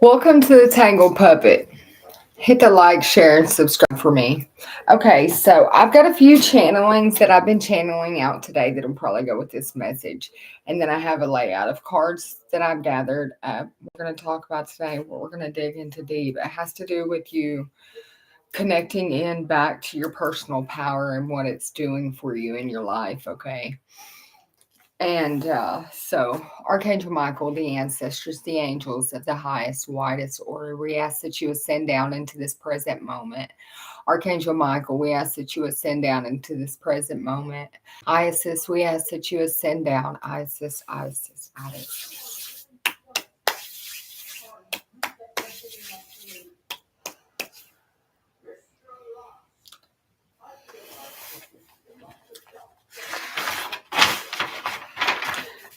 Welcome to the Tangle Puppet. Hit the like, share, and subscribe for me. Okay, so I've got a few channelings that I've been channeling out today that'll probably go with this message. And then I have a layout of cards that I've gathered. We're going to talk about today what we're going to dig into deep. It has to do with you connecting in back to your personal power and what it's doing for you in your life, okay? And so, Archangel Michael, the ancestors, the angels of the highest, widest order, we ask that you ascend down into this present moment. Archangel Michael, we ask that you ascend down into this present moment. Isis, we ask that you ascend down. Isis, Isis, Isis.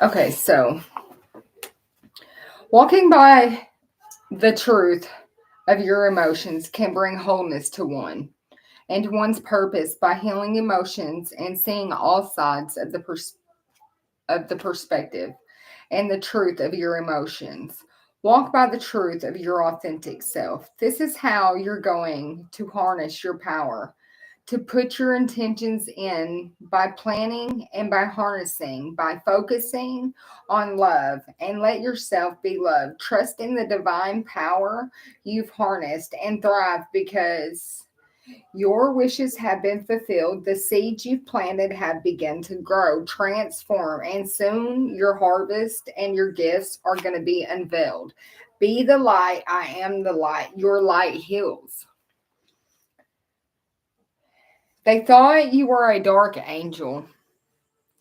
Okay, so walking by the truth of your emotions can bring wholeness to one and one's purpose by healing emotions and seeing all sides of the perspective and the truth of your emotions. Walk by the truth of your authentic self. This is how you're going to harness your power, to put your intentions in by planning and by harnessing, by focusing on love and let yourself be loved. Trust in the divine power you've harnessed and thrive because your wishes have been fulfilled. The seeds you've planted have begun to grow, transform, and soon your harvest and your gifts are going to be unveiled. Be the light. I am the light. Your light heals. They thought you were a dark angel.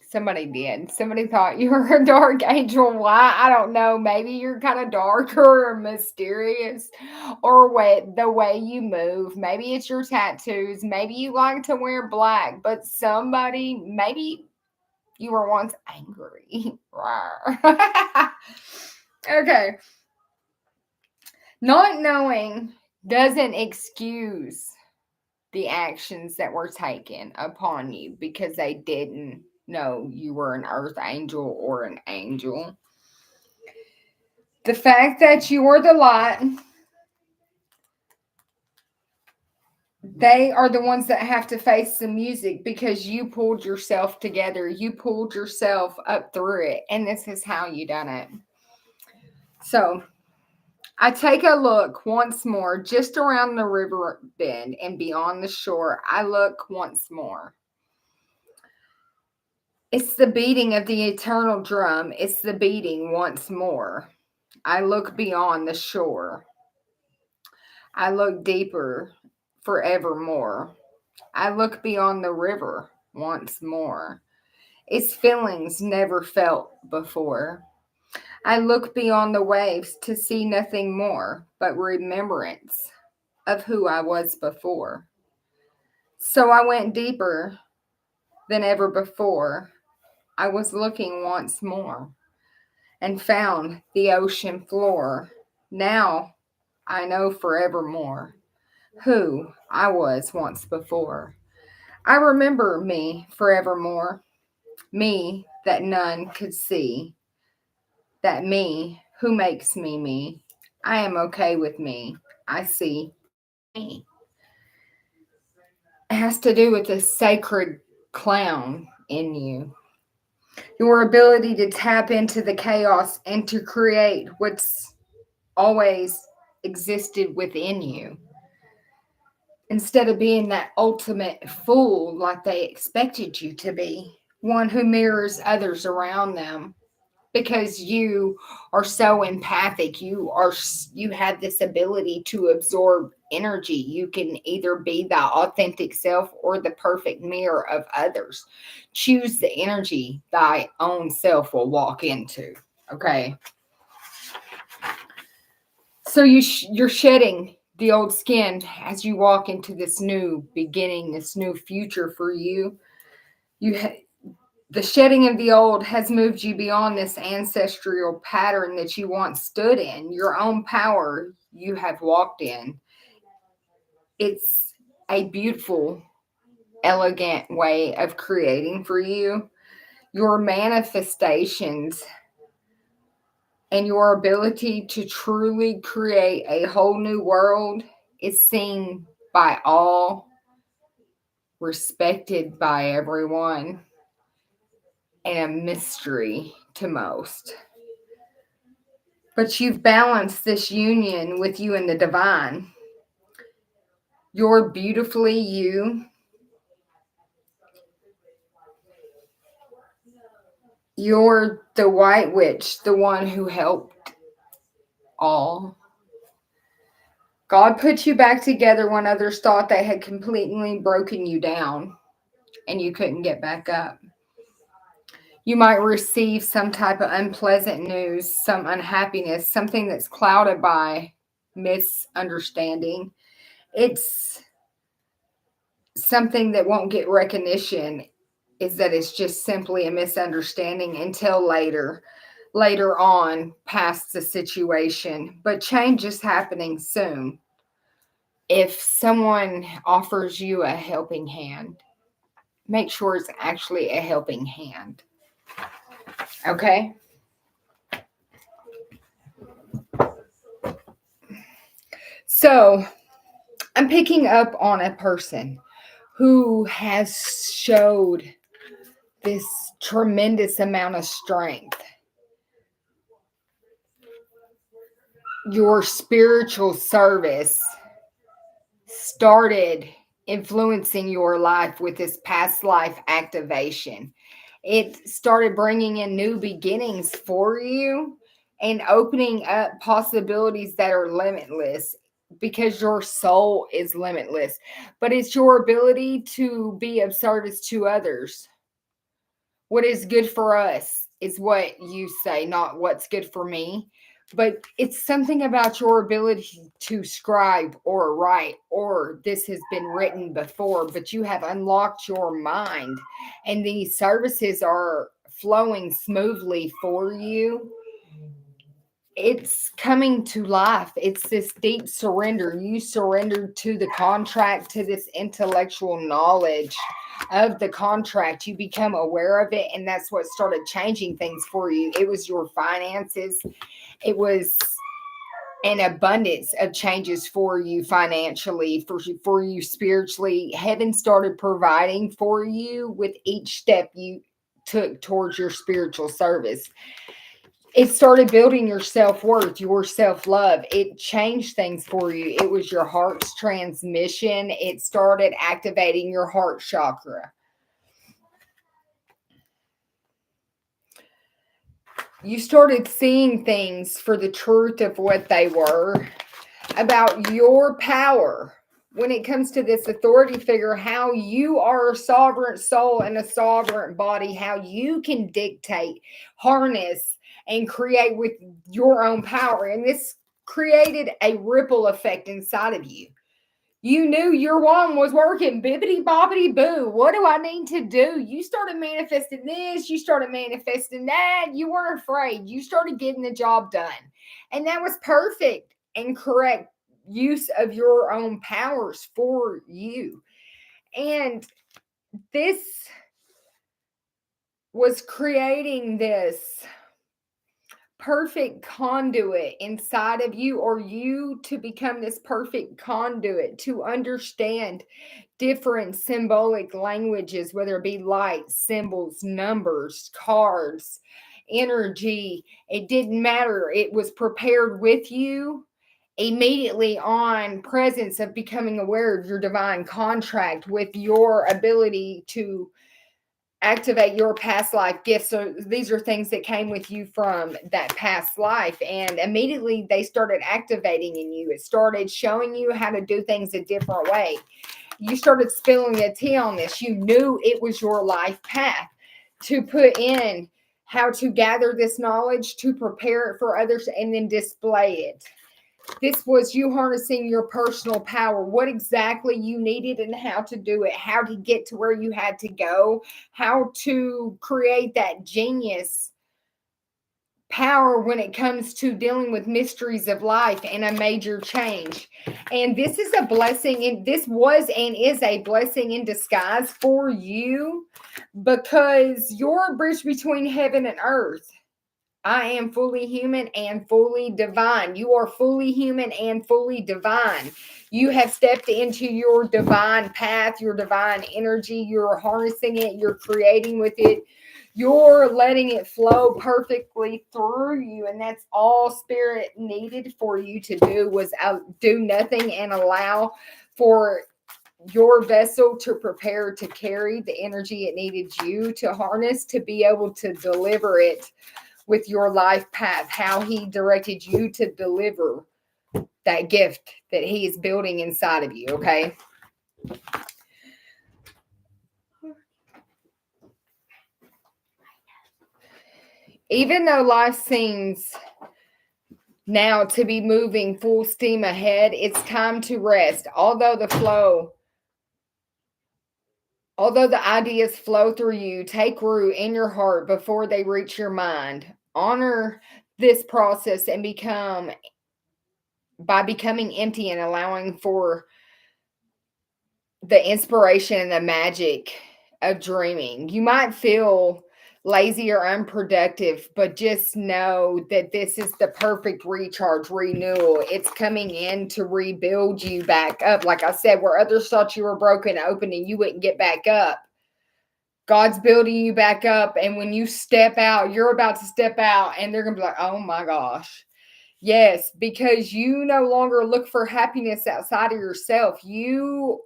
Somebody did. Somebody thought you were a dark angel. Why? I don't know. Maybe you're kind of darker or mysterious or the way you move. Maybe it's your tattoos. Maybe you like to wear black, but maybe you were once angry. Okay. Not knowing doesn't excuse the actions that were taken upon you because they didn't know you were an earth angel or an angel. The fact that you are the light, they are the ones that have to face the music because you pulled yourself together. You pulled yourself up through it. And this is how you done it. So I take a look once more, just around the river bend and beyond the shore. I look once more. It's the beating of the eternal drum. It's the beating once more. I look beyond the shore. I look deeper forevermore. I look beyond the river once more. Its feelings never felt before. I look beyond the waves to see nothing more but remembrance of who I was before. So I went deeper than ever before. I was looking once more and found the ocean floor. Now I know forevermore who I was once before. I remember me forevermore, me that none could see, that me who makes me me. I am okay with me. I see me. It has to do with the sacred clown in you. Your ability to tap into the chaos and to create what's always existed within you. Instead of being that ultimate fool like they expected you to be, one who mirrors others around them because you are so empathic, you have this ability to absorb energy. You can either be the authentic self or the perfect mirror of others. Choose the energy thy own self will walk into. Okay, so you're shedding the old skin as you walk into this new beginning, this new future for you. The shedding of the old has moved you beyond this ancestral pattern that you once stood in. Your own power you have walked in. It's a beautiful, elegant way of creating for you. Your manifestations And your ability to truly create a whole new world is seen by all, respected by everyone, and a mystery to most. But you've balanced this union with you and the divine. You're beautifully you. You're the white witch, the one who helped all. God put you back together when others thought they had completely broken you down and you couldn't get back up. You might receive some type of unpleasant news, some unhappiness, something that's clouded by misunderstanding. It's something that won't get recognition, is that it's just simply a misunderstanding until later on past the situation. But change is happening soon. If someone offers you a helping hand, make sure it's actually a helping hand. Okay? So, I'm picking up on a person who has showed this tremendous amount of strength. Your spiritual service started influencing your life with this past life activation. It started bringing in new beginnings for you and opening up possibilities that are limitless, because your soul is limitless. But it's your ability to be of service to others. What is good for us is what you say, not what's good for me. But it's something about your ability to scribe or write, or this has been written before, but you have unlocked your mind and these services are flowing smoothly for you. It's coming to life. It's this deep surrender. You surrendered to the contract, to this intellectual knowledge of the contract. You become aware of it, and that's what started changing things for you. It was your finances. It was an abundance of changes for you financially, for you spiritually. Heaven started providing for you with each step you took towards your spiritual service. It started building your self-worth, your self-love. It changed things for you. It was your heart's transmission. It started activating your heart chakra. You started seeing things for the truth of what they were, about your power when it comes to this authority figure, how you are a sovereign soul and a sovereign body, how you can dictate, harness, and create with your own power. And this created a ripple effect inside of you. You knew your one was working. Bibbity bobbity boo. What do I need to do? You started manifesting this. You started manifesting that. You weren't afraid. You started getting the job done. And that was perfect and correct use of your own powers for you. And this was creating this perfect conduit inside of you, or you to become this perfect conduit to understand different symbolic languages, whether it be light, symbols, numbers, cards, energy. It didn't matter. It was prepared with you immediately on presence of becoming aware of your divine contract with your ability to activate your past life gifts. So these are things that came with you from that past life, and immediately they started activating in you. It started showing you how to do things a different way. You started spilling the tea on this. You knew it was your life path to put in how to gather this knowledge, to prepare it for others, and then display it. This was you harnessing your personal power, what exactly you needed and how to do it, how to get to where you had to go, how to create that genius power when it comes to dealing with mysteries of life and a major change. And this is a blessing, and this was and is a blessing in disguise for you, because you're a bridge between heaven and earth. I am fully human and fully divine. You are fully human and fully divine. You have stepped into your divine path, your divine energy. You're harnessing it. You're creating with it. You're letting it flow perfectly through you. And that's all spirit needed for you to do, was do nothing and allow for your vessel to prepare to carry the energy it needed you to harness to be able to deliver it with your life path, how he directed you to deliver that gift that he is building inside of you, okay? Even though life seems now to be moving full steam ahead, it's time to rest. Although the ideas flow through you, take root in your heart before they reach your mind. Honor this process and becoming empty and allowing for the inspiration and the magic of dreaming. You might feel lazy or unproductive, but just know that this is the perfect recharge, renewal. It's coming in to rebuild you back up. Like I said, where others thought you were broken open and you wouldn't get back up, God's building you back up. And when you step out, you're about to step out and they're going to be like, oh my gosh. Yes, because you no longer look for happiness outside of yourself. You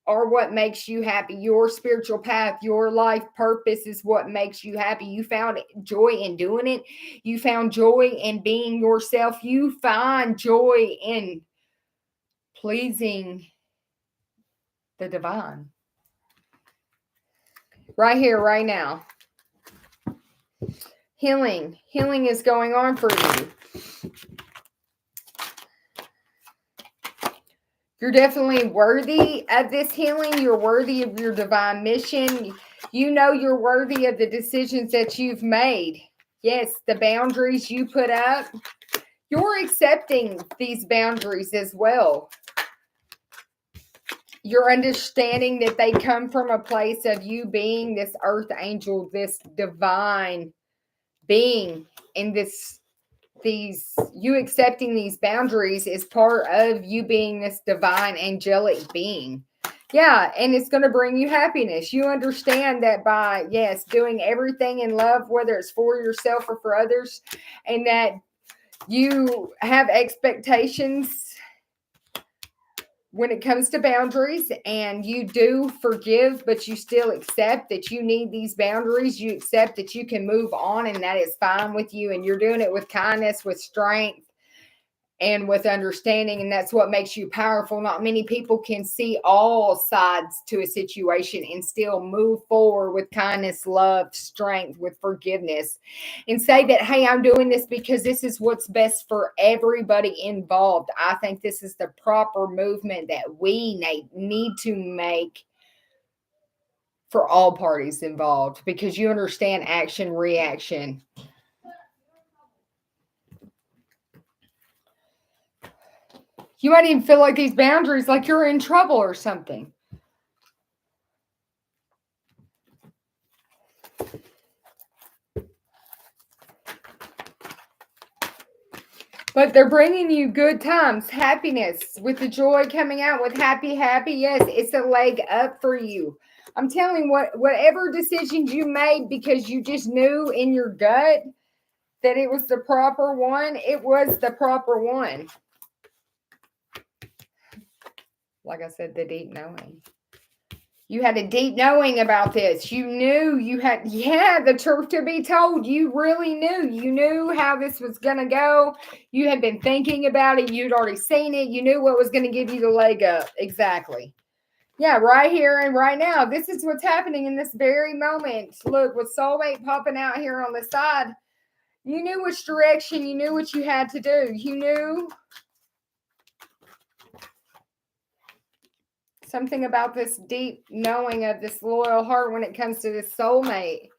are what makes you happy. Your spiritual path, your life purpose is what makes you happy. You found joy in doing it. You found joy in being yourself. You find joy in pleasing the divine. Right here, right now. Healing is going on for you. You're definitely worthy of this healing. You're worthy of your divine mission. You know you're worthy of the decisions that you've made. Yes, the boundaries you put up. You're accepting these boundaries as well. You're understanding that they come from a place of you being this earth angel, this divine being, and you accepting these boundaries is part of you being this divine angelic being. Yeah, and it's going to bring you happiness. You understand that by, yes, doing everything in love, whether it's for yourself or for others, and that you have expectations when it comes to boundaries, and you do forgive, but you still accept that you need these boundaries. You accept that you can move on, and that is fine with you. And you're doing it with kindness, with strength, and with understanding. And that's what makes you powerful. Not many people can see all sides to a situation and still move forward with kindness, love, strength, with forgiveness, and say that, hey, I'm doing this because this is what's best for everybody involved. I think this is the proper movement that we need to make for all parties involved, because you understand action, reaction. You might even feel like these boundaries, like you're in trouble or something. But they're bringing you good times, happiness, with the joy coming out, with happy. Yes, it's a leg up for you. I'm telling you, whatever decisions you made because you just knew in your gut that it was the proper one, it was the proper one. Like I said, the deep knowing. You had a deep knowing about this. You knew you had, the truth to be told. You really knew. You knew how this was going to go. You had been thinking about it. You'd already seen it. You knew what was going to give you the leg up. Exactly. Yeah, right here and right now. This is what's happening in this very moment. Look, with soulmate popping out here on the side, you knew which direction. You knew what you had to do. You knew something about this deep knowing of this loyal heart when it comes to this soulmate.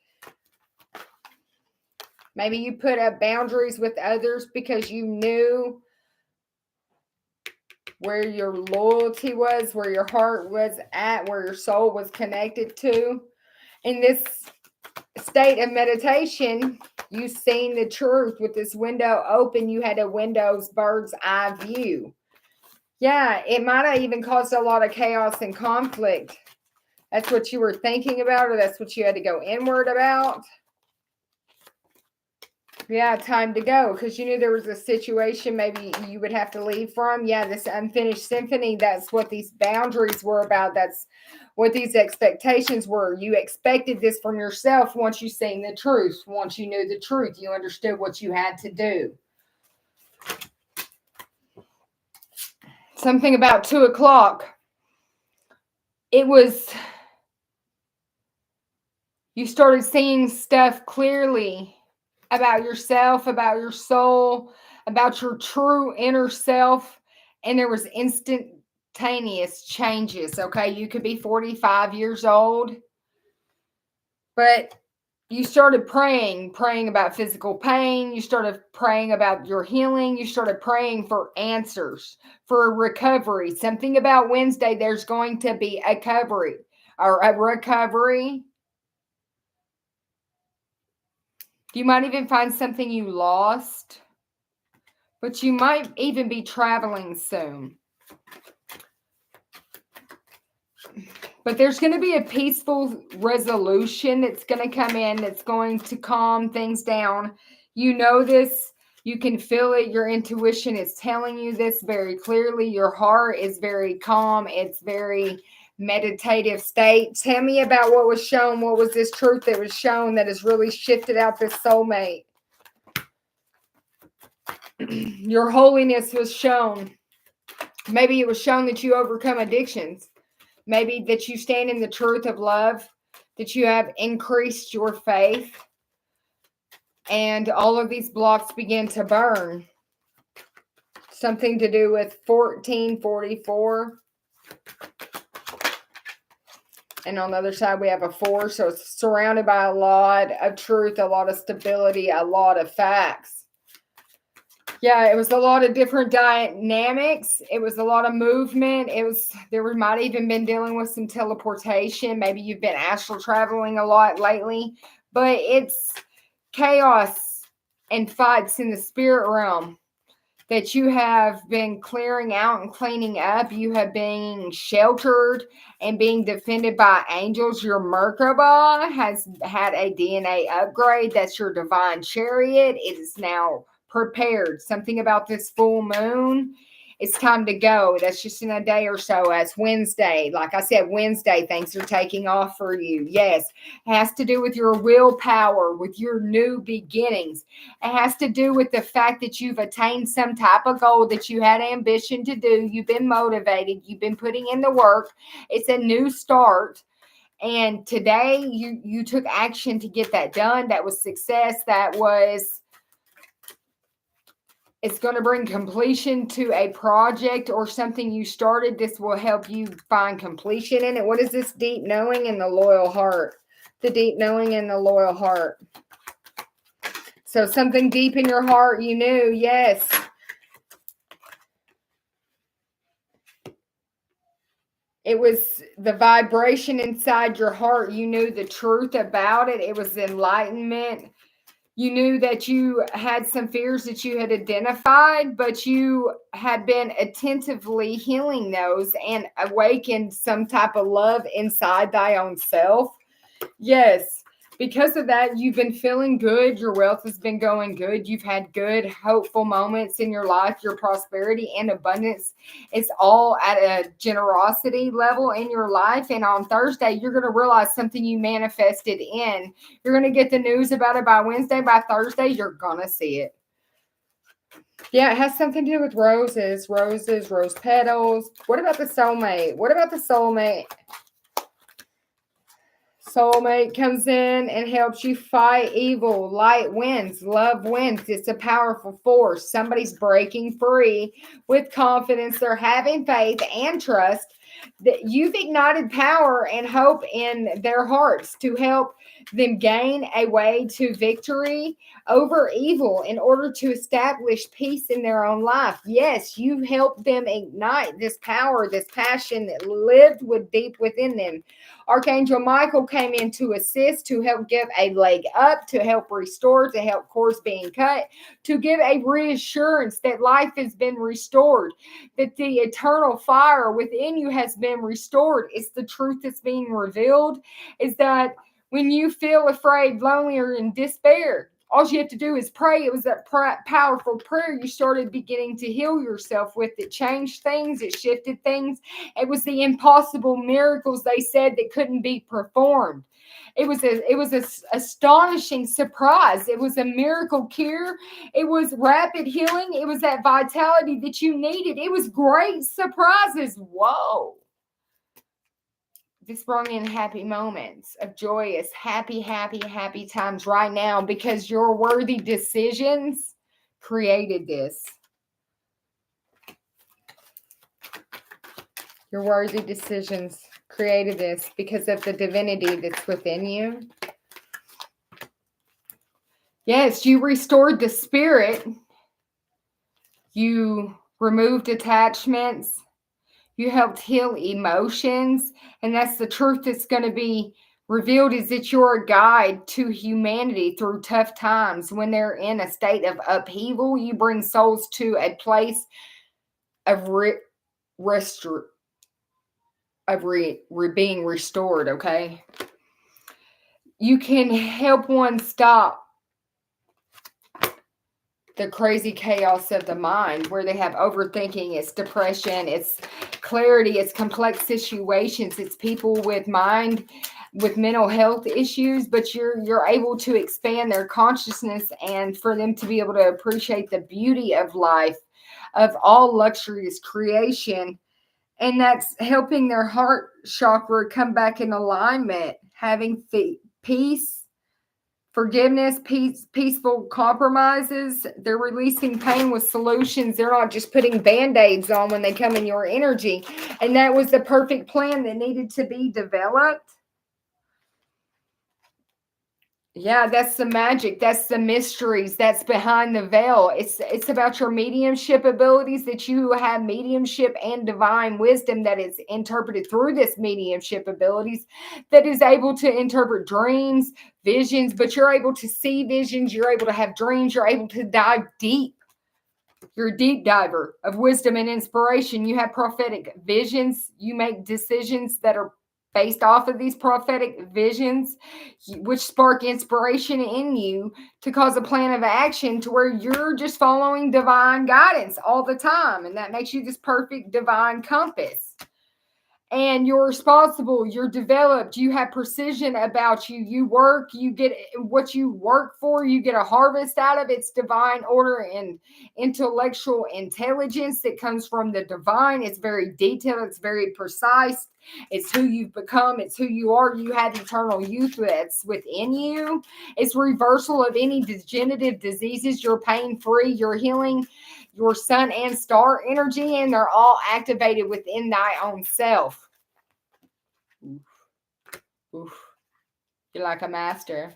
Maybe you put up boundaries with others because you knew where your loyalty was, where your heart was at, where your soul was connected to. In this state of meditation, You seen the truth with this window open. You had a window's bird's eye view. Yeah, it might have even caused a lot of chaos and conflict. That's what you were thinking about, or that's what you had to go inward about. Yeah, time to go, because you knew there was a situation maybe you would have to leave from. Yeah, this unfinished symphony, that's what these boundaries were about. That's what these expectations were. You expected this from yourself once you seen the truth. Once you knew the truth, you understood what you had to do. Something about 2 o'clock. It was, you started seeing stuff clearly about yourself, about your soul, about your true inner self, and there was instantaneous changes. Okay, you could be 45 years old, but you started praying about physical pain. You started praying about your healing. You started praying for answers, for recovery. Something about Wednesday, there's going to be a recovery or a recovery. You might even find something you lost, but you might even be traveling soon. But there's going to be a peaceful resolution that's going to come in, that's going to calm things down. You know this. You can feel it. Your intuition is telling you this very clearly. Your heart is very calm. It's very meditative state. Tell me about what was shown. What was this truth that was shown that has really shifted out this soulmate? Your holiness was shown. Maybe it was shown that you overcome addictions. Maybe that you stand in the truth of love, that you have increased your faith, and all of these blocks begin to burn. Something to do with 1444. And on the other side, we have a 4. So it's surrounded by a lot of truth, a lot of stability, a lot of facts. Yeah, it was a lot of different dynamics. It was a lot of movement. There might even been dealing with some teleportation. Maybe you've been astral traveling a lot lately, but it's chaos and fights in the spirit realm that you have been clearing out and cleaning up. You have been sheltered and being defended by angels. Your Merkaba has had a DNA upgrade. That's your divine chariot. It is now prepared. Something about this full moon. It's time to go. That's just in a day or so. As Wednesday. Like I said, Wednesday, things are taking off for you. Yes. It has to do with your willpower, with your new beginnings. It has to do with the fact that you've attained some type of goal that you had ambition to do. You've been motivated. You've been putting in the work. It's a new start. And today you took action to get that done. That was success. It's going to bring completion to a project or something you started. This will help you find completion in it. What is this deep knowing and the loyal heart? The deep knowing and the loyal heart. So something deep in your heart you knew, yes. It was the vibration inside your heart. You knew the truth about it. It was enlightenment. You knew that you had some fears that you had identified, but you had been attentively healing those and awakened some type of love inside thy own self. Yes, because of that, you've been feeling good. Your wealth has been going good. You've had good, hopeful moments in your life. Your prosperity and abundance is all at a generosity level in your life. And on Thursday, you're going to realize something you manifested in. You're going to get the news about it by Wednesday. By Thursday, you're going to see it. Yeah, it has something to do with roses, rose petals. What about the soulmate? What about the soulmate? Soulmate comes in and helps you fight evil. Light wins. Love wins. It's a powerful force. Somebody's breaking free with confidence. They're having faith and trust that you've ignited power and hope in their hearts to help them gain a way to victory over evil in order to establish peace in their own life. Yes, you help them ignite this power, this passion that lived with deep within them. Archangel Michael came in to assist, to help give a leg up, to help restore, to help cords being cut, to give a reassurance that life has been restored, that the eternal fire within you has been restored. It's the truth that's being revealed, is that when you feel afraid, lonely, or in despair, all you have to do is pray. It was that powerful prayer you started beginning to heal yourself with. It changed things. It shifted things. It was the impossible miracles they said that couldn't be performed. It was a astonishing surprise. It was a miracle cure. It was rapid healing. It was that vitality that you needed. It was great surprises. Whoa. This brought in happy moments of joyous, happy times right now, because your worthy decisions created this. Your worthy decisions created this because of the divinity that's within you. Yes, you restored the spirit. You removed attachments. You helped heal emotions. And that's the truth that's going to be revealed, is that you're a guide to humanity through tough times. When they're in a state of upheaval, you bring souls to a place of being restored, okay? You can help one stop the crazy chaos of the mind, where they have overthinking, it's depression, it's clarity, it's complex situations, it's people with mental health issues, but you're able to expand their consciousness and for them to be able to appreciate the beauty of life, of all luxurious creation. And that's helping their heart chakra come back in alignment, having peace, forgiveness, peaceful compromises. They're releasing pain with solutions. They're not just putting band-aids on when they come in your energy. And that was the perfect plan that needed to be developed. Yeah, that's the magic. That's the mysteries. That's behind the veil. It's about your mediumship abilities, that you have mediumship and divine wisdom that is interpreted through this mediumship abilities, that is able to interpret dreams, visions, but you're able to see visions. You're able to have dreams. You're able to dive deep. You're a deep diver of wisdom and inspiration. You have prophetic visions. You make decisions that are based off of these prophetic visions, which spark inspiration in you to cause a plan of action to where you're just following divine guidance all the time. And that makes you this perfect divine compass. And you're responsible, you're developed, you have precision about you. You work, you get what you work for, you get a harvest out of it. It's divine order and intellectual intelligence that comes from the divine. It's very detailed, it's very precise. It's who you've become, it's who you are. You have eternal youth that's within you. It's reversal of any degenerative diseases. You're pain-free, you're healing your sun and star energy, and they're all activated within thy own self. Oof. Oof. You're like a master.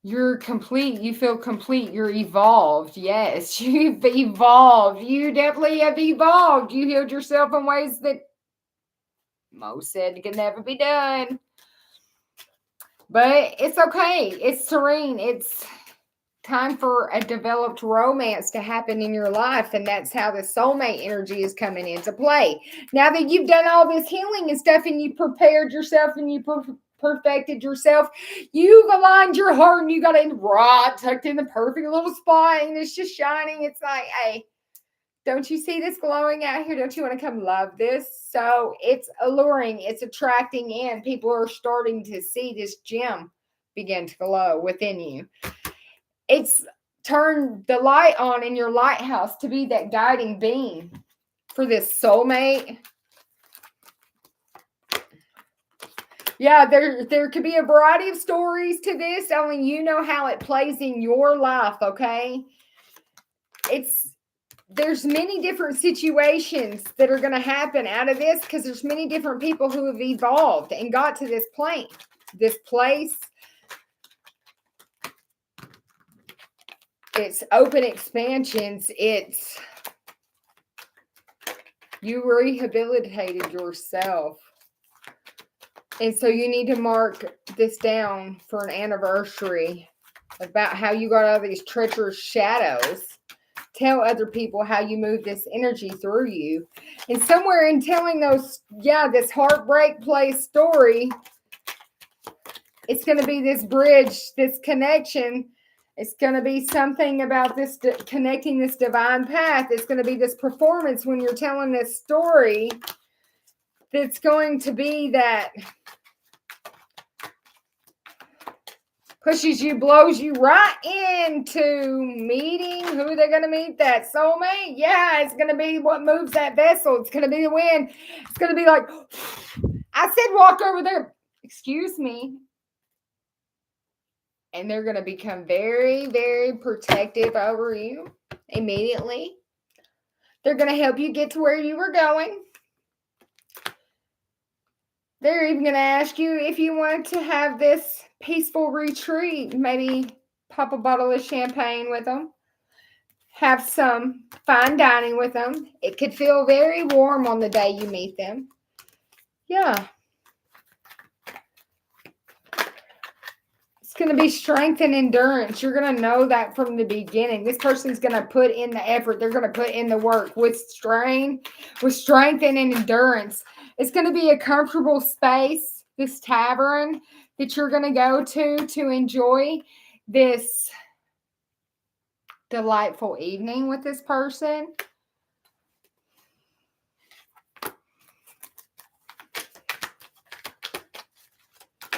You're complete. You feel complete. You're evolved. Yes, you've evolved. You definitely have evolved. You healed yourself in ways that most said can never be done. But it's okay. It's serene. It's time for a developed romance to happen in your life, and that's how the soulmate energy is coming into play. Now that you've done all this healing and stuff, and you prepared yourself, and you perfected yourself, you've aligned your heart, and you got it right tucked in the perfect little spot, and it's just shining. It's like, hey, don't you see this glowing out here? Don't you want to come love this? So it's alluring. It's attracting in. People are starting to see this gem begin to glow within you. It's turned the light on in your lighthouse to be that guiding beam for this soulmate. Yeah, there could be a variety of stories to this. Only you know how it plays in your life, okay? There's many different situations that are going to happen out of this, because there's many different people who have evolved and got to this plane. This place, it's open expansions. It's you rehabilitated yourself. And so you need to mark this down for an anniversary about how you got out of these treacherous shadows. Tell other people how you move this energy through you. And somewhere in telling those, this heartbreak place story, it's going to be this bridge, this connection. It's going to be something about this connecting this divine path. It's going to be this performance when you're telling this story that's going to be that pushes you, blows you right into meeting who they're going to meet, that soulmate. Yeah, it's going to be what moves that vessel. It's going to be the wind. It's going to be like, I said walk over there. Excuse me. And they're going to become very, very protective over you immediately. They're going to help you get to where you were going. They're even going to ask you if you want to have this peaceful retreat. Maybe pop a bottle of champagne with them. Have some fine dining with them. It could feel very warm on the day you meet them. Yeah. It's going to be strength and endurance. You're going to know that from the beginning. This person's going to put in the effort. They're going to put in the work with strength and endurance. It's going to be a comfortable space, this tavern that you're going to go to enjoy this delightful evening with this person.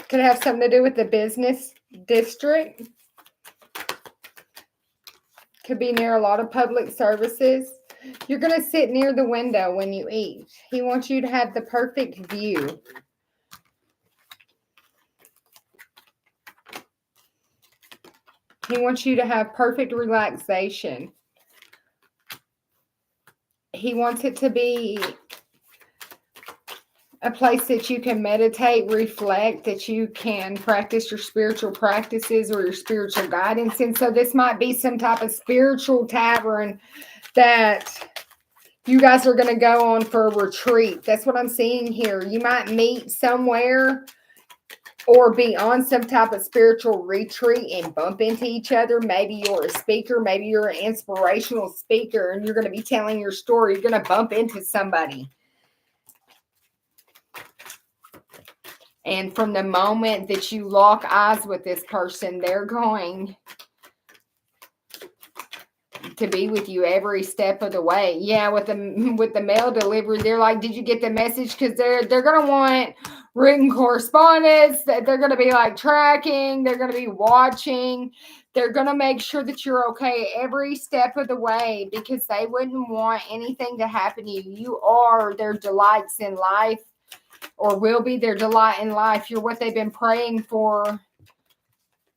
Could have something to do with the business district. Could be near a lot of public services. You're going to sit near the window when you eat. He wants you to have the perfect view. He wants you to have perfect relaxation. He wants it to be a place that you can meditate, reflect, that you can practice your spiritual practices or your spiritual guidance. And so this might be some type of spiritual tavern that you guys are going to go on for a retreat. That's what I'm seeing here. You might meet somewhere or be on some type of spiritual retreat and bump into each other. Maybe you're a speaker. Maybe you're an inspirational speaker and you're going to be telling your story. You're going to bump into somebody. And from the moment that you lock eyes with this person, they're going to be with you every step of the way. Yeah, with the mail delivery, they're like, did you get the message? Because they're going to want written correspondence. That they're going to be like tracking. They're going to be watching. They're going to make sure that you're okay every step of the way because they wouldn't want anything to happen to you. You are their delights in life, or will be their delight in life. You're what they've been praying for.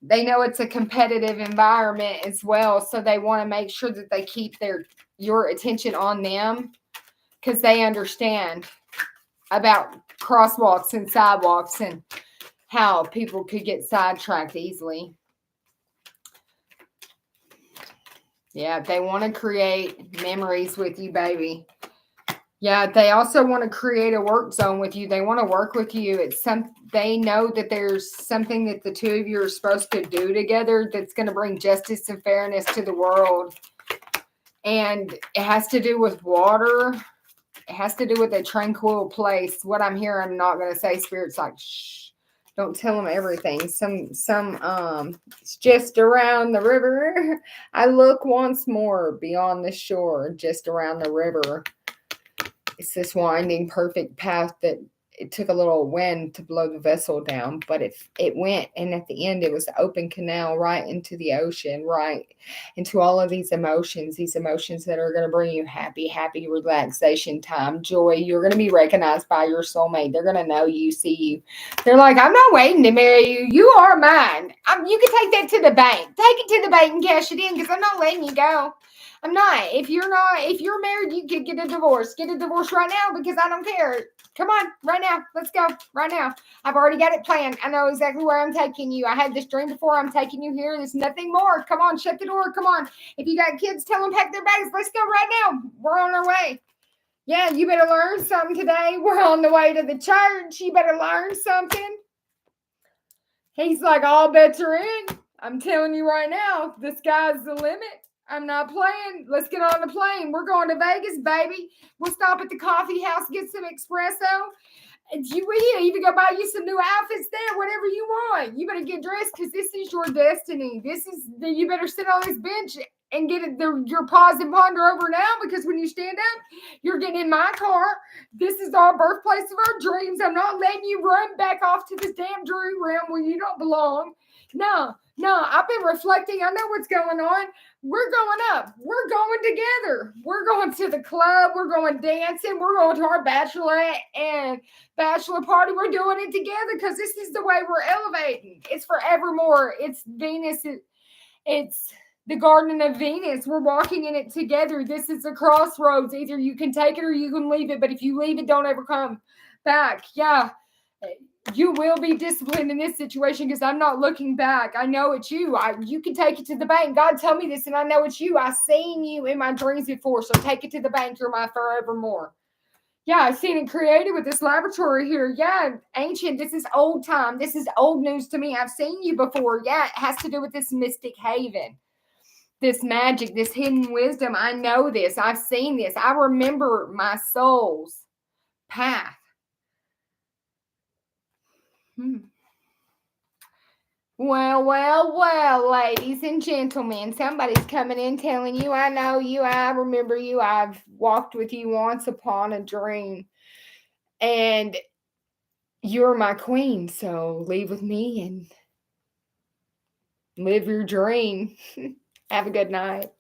They know it's a competitive environment as well, so they want to make sure that they keep your attention on them because they understand about crosswalks and sidewalks and how people could get sidetracked easily. Yeah, they want to create memories with you, baby. Yeah, they also want to create a work zone with you. They want to work with you. They know that there's something that the two of you are supposed to do together that's going to bring justice and fairness to the world. And it has to do with water. It has to do with a tranquil place. What I'm hearing, I'm not going to say. Spirit's like, shh, don't tell them everything. It's just around the river. I look once more beyond the shore, just around the river. It's this winding, perfect path that it took a little wind to blow the vessel down, but it went, and at the end, it was an open canal right into the ocean, right into all of these emotions that are going to bring you happy relaxation time, joy. You're going to be recognized by your soulmate. They're going to know you, see you. They're like, I'm not waiting to marry you. You are mine. You can take that to the bank. Take it to the bank and cash it in because I'm not letting you go. I'm not. If you're married, you could get a divorce. Get a divorce right now because I don't care. Come on, right now. Let's go. Right now. I've already got it planned. I know exactly where I'm taking you. I had this dream before. I'm taking you here. There's nothing more. Come on, shut the door. Come on. If you got kids, tell them pack their bags. Let's go right now. We're on our way. Yeah, you better learn something today. We're on the way to the church. You better learn something. He's like, all bets are in. I'm telling you right now, the sky's the limit. I'm not playing. Let's get on the plane. We're going to Vegas, baby. We'll stop at the coffee house, get some espresso. We even go buy you some new outfits there, whatever you want. You better get dressed because this is your destiny. You better sit on this bench and get your pause and ponder over now because when you stand up, you're getting in my car. This is our birthplace of our dreams. I'm not letting you run back off to this damn dream realm where you don't belong. No, I've been reflecting. I know what's going on. We're going up. We're going together. We're going to the club. We're going dancing. We're going to our bachelorette and bachelor party. We're doing it together because this is the way we're elevating. It's forevermore. It's Venus. It's the Garden of Venus. We're walking in it together. This is a crossroads. Either you can take it or you can leave it. But if you leave it, don't ever come back. Yeah. You will be disciplined in this situation because I'm not looking back. I know it's you. You can take it to the bank. God tell me this, and I know it's you. I've seen you in my dreams before, so take it to the bank. You're my forevermore. Yeah, I've seen it created with this laboratory here. Yeah, ancient. This is old time. This is old news to me. I've seen you before. Yeah, it has to do with this mystic haven, this magic, this hidden wisdom. I know this. I've seen this. I remember my soul's path. Well, ladies and gentlemen, somebody's coming in telling you, I know you, I remember you, I've walked with you once upon a dream, and you're my queen, so leave with me and live your dream. Have a good night.